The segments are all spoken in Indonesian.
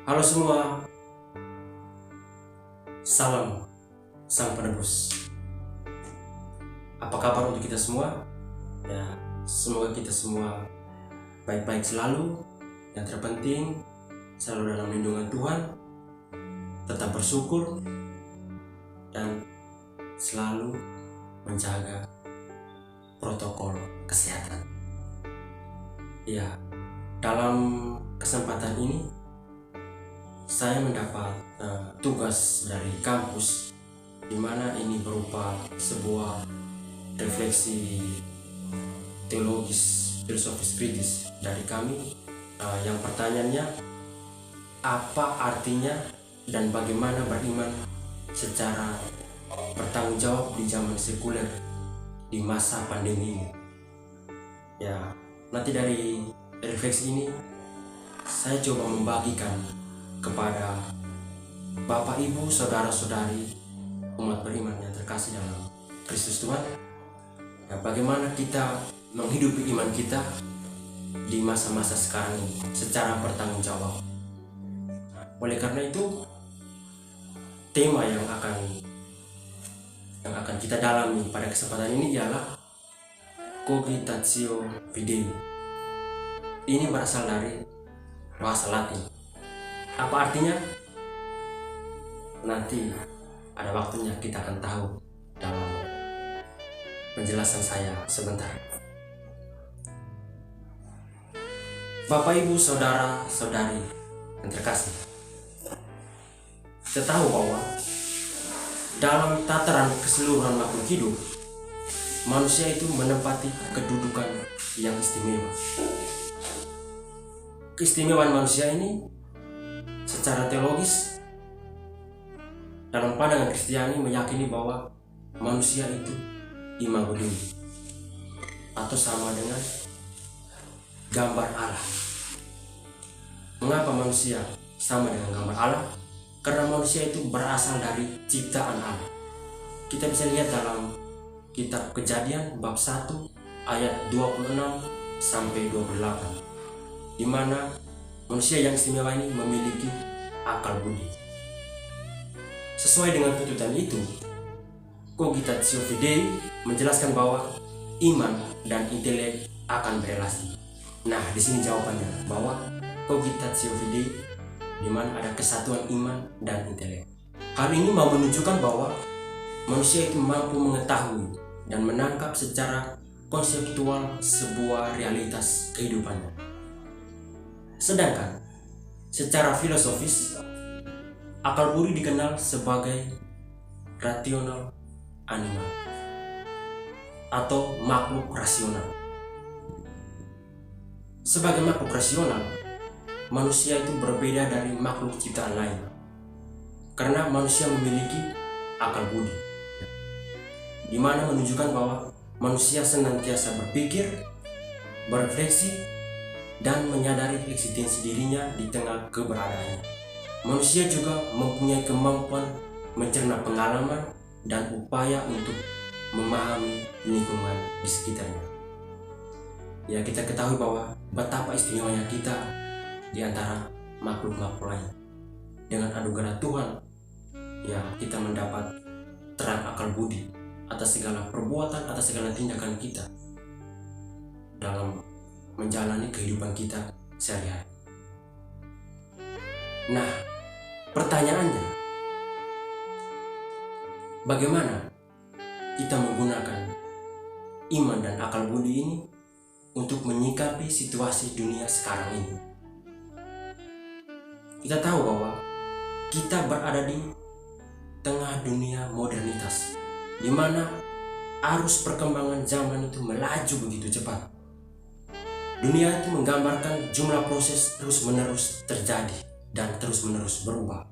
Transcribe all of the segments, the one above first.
Halo semua, salam sang penebus. Apa kabar untuk kita semua? Ya, semoga kita semua baik-baik selalu. Yang terpenting, selalu dalam lindungan Tuhan, tetap bersyukur, dan selalu menjaga protokol kesehatan. Ya, dalam kesempatan ini saya mendapat tugas dari kampus, di mana ini berupa sebuah refleksi teologis, filosofis kritis dari kami. Yang pertanyaannya, apa artinya dan bagaimana beriman secara bertanggung jawab di zaman sekuler di masa pandemi ini? Ya, nanti dari refleksi ini saya coba membagikan kepada Bapak, Ibu, Saudara-saudari umat beriman yang terkasih dalam Kristus Tuhan, ya, bagaimana kita menghidupi iman kita di masa-masa sekarang ini secara bertanggung jawab. Oleh karena itu, tema yang akan kita dalami pada kesempatan ini ialah Cogitatio Fidei. Ini berasal dari bahasa Latin. Apa artinya? Nanti ada waktunya kita akan tahu dalam penjelasan saya sebentar. Bapak, Ibu, Saudara-saudari yang terkasih, kita tahu bahwa dalam tataran keseluruhan makhluk hidup, manusia itu menempati kedudukan yang istimewa. Keistimewaan manusia ini secara teologis dalam pandangan Kristiani meyakini bahwa manusia itu imago Dei, atau sama dengan gambar Allah. Mengapa manusia sama dengan gambar Allah? Karena manusia itu berasal dari ciptaan Allah. Kita bisa lihat dalam kitab Kejadian bab 1 ayat 26 sampai 28, di mana manusia yang istimewa ini memiliki akal budi. Sesuai dengan tuntutan itu, Cogitatio Fidei menjelaskan bahwa iman dan intelek akan berelasi. Nah, di sini jawabannya, bahwa Cogitatio Fidei di mana ada kesatuan iman dan intelek. Hal ini mau menunjukkan bahwa manusia itu mampu mengetahui dan menangkap secara konseptual sebuah realitas kehidupannya. Sedangkan secara filosofis, akal budi dikenal sebagai rational animal atau makhluk rasional. Sebagai makhluk rasional, manusia itu berbeda dari makhluk ciptaan lain karena manusia memiliki akal budi, di mana menunjukkan bahwa manusia senantiasa berpikir, berefleksi, dan menyadari eksistensi dirinya di tengah keberadaannya. Manusia juga mempunyai kemampuan mencerna pengalaman dan upaya untuk memahami lingkungan di sekitarnya. Ya, kita ketahui bahwa betapa istimewanya kita di antara makhluk-makhluk lain. Dengan anugerah Tuhan, ya, kita mendapat terang akal budi atas segala perbuatan, atas segala tindakan kita dalam menjalani kehidupan kita sehari-hari. Nah, pertanyaannya, bagaimana kita menggunakan iman dan akal budi ini untuk menyikapi situasi dunia sekarang ini? Kita tahu bahwa kita berada di tengah dunia modernitas, di mana arus perkembangan zaman itu melaju begitu cepat. Dunia itu menggambarkan jumlah proses terus-menerus terjadi dan terus-menerus berubah.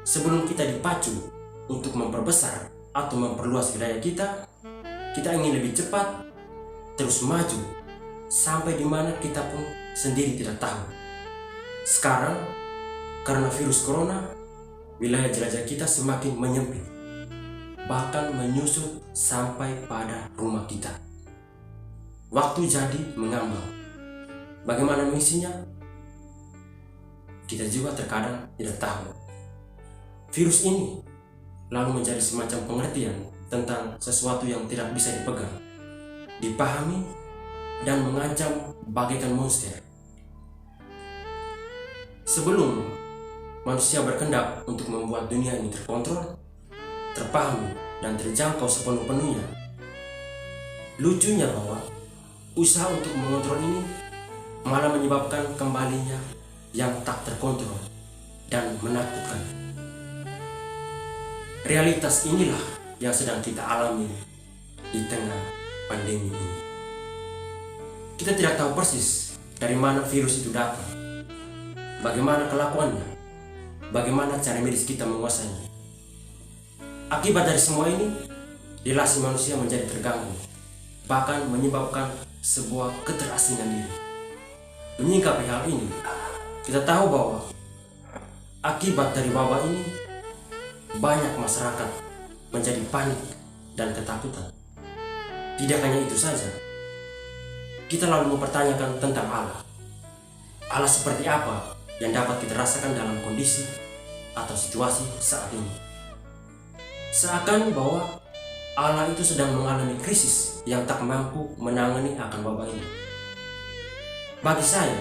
Sebelum kita dipacu untuk memperbesar atau memperluas wilayah kita ingin lebih cepat, terus maju, sampai di mana kita pun sendiri tidak tahu. Sekarang, karena virus corona, wilayah jelajah kita semakin menyempit, bahkan menyusut sampai pada rumah kita. Waktu jadi mengambang. Bagaimana misinya? kita juga terkadang tidak tahu. Virus ini lalu menjadi semacam pengertian tentang sesuatu yang tidak bisa dipegang, dipahami, dan mengancam bagaikan monster. Sebelum manusia berkendak untuk membuat dunia ini terkontrol, terpahami, dan terjangkau sepenuh-penuhnya, lucunya bahwa usaha untuk mengontrol ini malah menyebabkan kembalinya yang tak terkontrol dan menakutkan. Realitas inilah yang sedang kita alami di tengah pandemi ini. Kita tidak tahu persis dari mana virus itu datang, bagaimana kelakuannya, bagaimana cara medis kita menguasainya. Akibat dari semua ini, relasi manusia menjadi terganggu, bahkan menyebabkan sebuah keterasingan diri. Menyikapi hal ini, kita tahu bahwa akibat dari wabah ini, banyak masyarakat menjadi panik dan ketakutan. Tidak hanya itu saja, kita lalu mempertanyakan tentang Allah. Allah seperti apa yang dapat kita rasakan dalam kondisi atau situasi saat ini? Seakan bahwa Allah itu sedang mengalami krisis yang tak mampu menangani akan wabah ini. Bagi saya,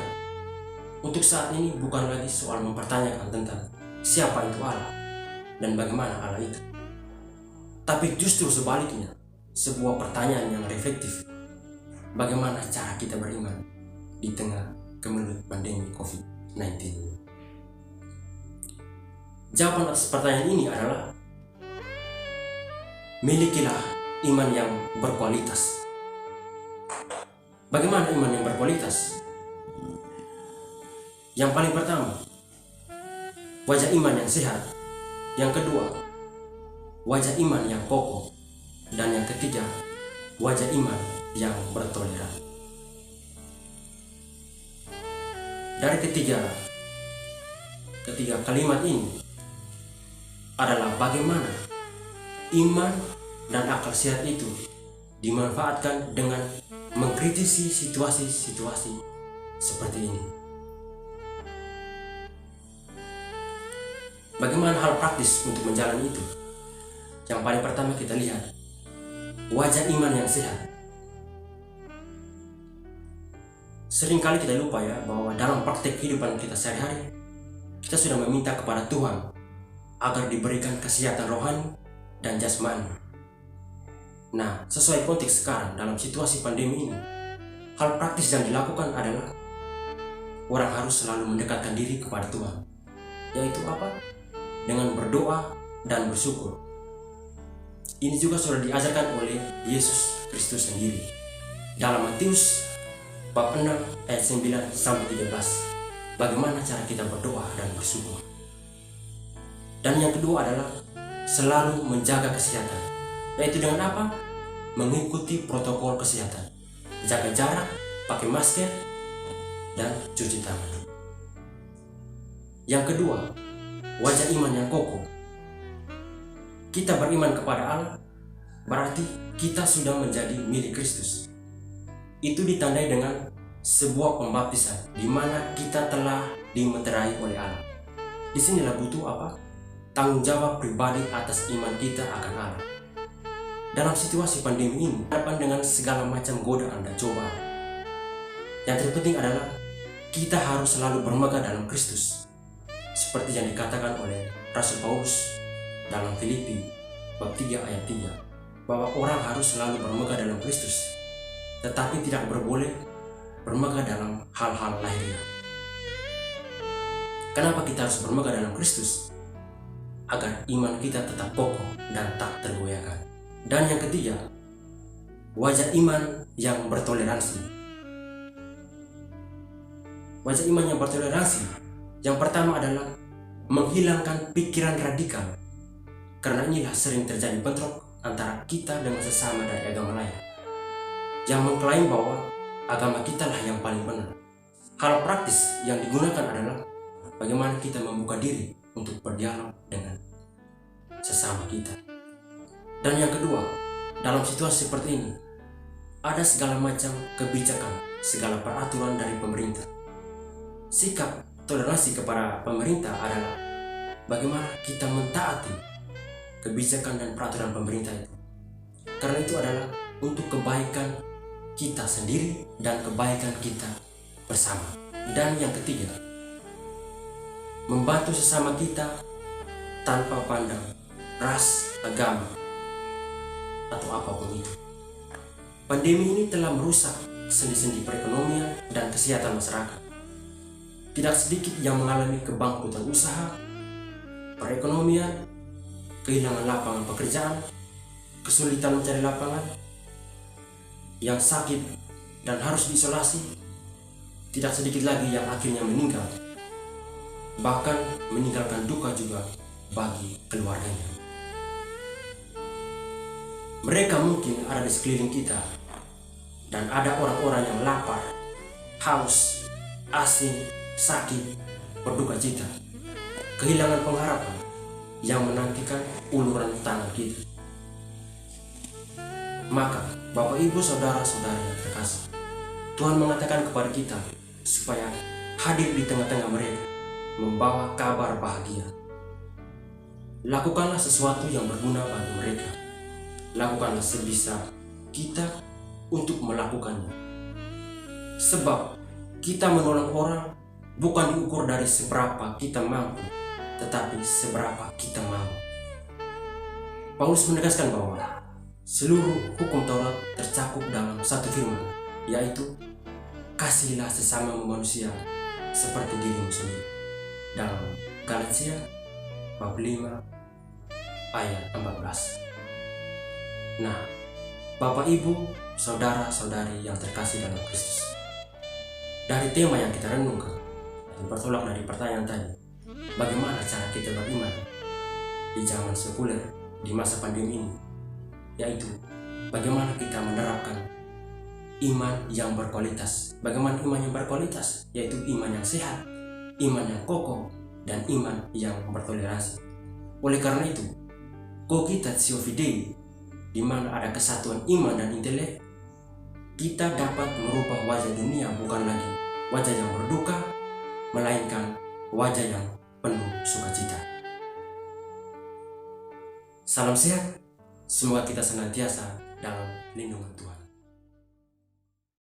untuk saat ini bukan lagi soal mempertanyakan tentang siapa itu Allah dan bagaimana Allah itu, tapi justru sebaliknya, sebuah pertanyaan yang reflektif. Bagaimana cara kita beriman di tengah kemelut pandemi COVID-19 ini? Jawaban atas pertanyaan ini adalah milikilah iman yang berkualitas. Bagaimana iman yang berkualitas? Yang paling pertama, wajah iman yang sehat. Yang kedua, wajah iman yang kokoh. Dan yang ketiga, wajah iman yang bertoleran. Dari ketiga kalimat ini adalah bagaimana iman dan akal sehat itu dimanfaatkan dengan mengkritisi situasi-situasi seperti ini. Bagaimana hal praktis untuk menjalani itu? Yang paling pertama kita lihat wajah iman yang sehat. Seringkali kita lupa ya bahwa dalam praktek kehidupan kita sehari-hari, kita sudah meminta kepada Tuhan agar diberikan kesehatan rohani dan jasmani. Nah, sesuai konteks sekarang dalam situasi pandemi ini, hal praktis yang dilakukan adalah orang harus selalu mendekatkan diri kepada Tuhan. Yaitu apa? Dengan berdoa dan bersyukur. Ini juga sudah diajarkan oleh Yesus Kristus sendiri dalam Matius bab 6 ayat 9 sampai 13. Bagaimana cara kita berdoa dan bersyukur. Dan yang kedua adalah selalu menjaga kesehatan. Yaitu dengan apa? Mengikuti protokol kesehatan. Jaga jarak, pakai masker, dan cuci tangan. Yang kedua, wajah iman yang kokoh. Kita beriman kepada Allah, berarti kita sudah menjadi milik Kristus. Itu ditandai dengan sebuah pembaptisan di mana kita telah dimeterai oleh Allah. Disinilah butuh apa? Tanggung jawab pribadi atas iman kita akan Allah. Dalam situasi pandemi ini, hadapan dengan segala macam godaan dan cobaan, yang terpenting adalah kita harus selalu bermegah dalam Kristus. Seperti yang dikatakan oleh Rasul Paulus dalam Filipi bab 3 ayat 3, bahwa orang harus selalu bermegah dalam Kristus, tetapi tidak berboleh bermegah dalam hal-hal lahiriah. Kenapa kita harus bermegah dalam Kristus? Agar iman kita tetap kokoh dan tak tergoyahkan. Dan yang ketiga, wajah iman yang bertoleransi. Wajah iman yang bertoleransi, yang pertama adalah menghilangkan pikiran radikal. Karena inilah sering terjadi bentrok antara kita dengan sesama dari agama lain, yang mengklaim bahwa agama kita lah yang paling benar. Hal praktis yang digunakan adalah bagaimana kita membuka diri untuk berdialog dengan sesama kita. Dan yang kedua, dalam situasi seperti ini, ada segala macam kebijakan, segala peraturan dari pemerintah. Sikap toleransi kepada pemerintah adalah bagaimana kita mentaati kebijakan dan peraturan pemerintah itu. Karena itu adalah untuk kebaikan kita sendiri dan kebaikan kita bersama. Dan yang ketiga, membantu sesama kita tanpa pandang ras, agama, atau apapun itu. Pandemi ini telah merusak sendi-sendi perekonomian dan kesehatan masyarakat. Tidak sedikit yang mengalami kebangkrutan usaha, perekonomian, kehilangan lapangan pekerjaan, kesulitan mencari lapangan, yang sakit dan harus diisolasi. Tidak sedikit lagi yang akhirnya meninggal, bahkan meninggalkan duka juga bagi keluarganya. Mereka mungkin ada di sekeliling kita, dan ada orang-orang yang lapar, haus, asing, sakit, berduka cita, kehilangan pengharapan, yang menantikan uluran tangan kita. Maka, Bapak Ibu Saudara-saudara yang terkasih, Tuhan mengatakan kepada kita supaya hadir di tengah-tengah mereka, membawa kabar bahagia. Lakukanlah sesuatu yang berguna bagi mereka. Lakukanlah sebisa kita untuk melakukannya. Sebab kita menolong orang bukan diukur dari seberapa kita mampu, tetapi seberapa kita mau. Paulus menegaskan bahwa seluruh hukum Taurat tercakup dalam satu firman, yaitu kasihilah sesama manusia seperti dirimu sendiri, dalam Galatia bab 5 ayat 14. Nah, Bapak Ibu, saudara-saudari yang terkasih dalam Kristus, dari tema yang kita renungkan dan bertolak dari pertanyaan tadi, bagaimana cara kita beriman di zaman sekuler di masa pandemi ini, yaitu bagaimana kita menerapkan iman yang berkualitas. Bagaimana iman yang berkualitas? Yaitu iman yang sehat, iman yang kokoh, dan iman yang bertoleransi. Oleh karena itu, Cogitatio Fidei, di mana ada kesatuan iman dan intelek, kita dapat merubah wajah dunia bukan lagi wajah yang berduka, melainkan wajah yang penuh sukacita. Salam sehat, semoga kita senantiasa dalam lindungan Tuhan.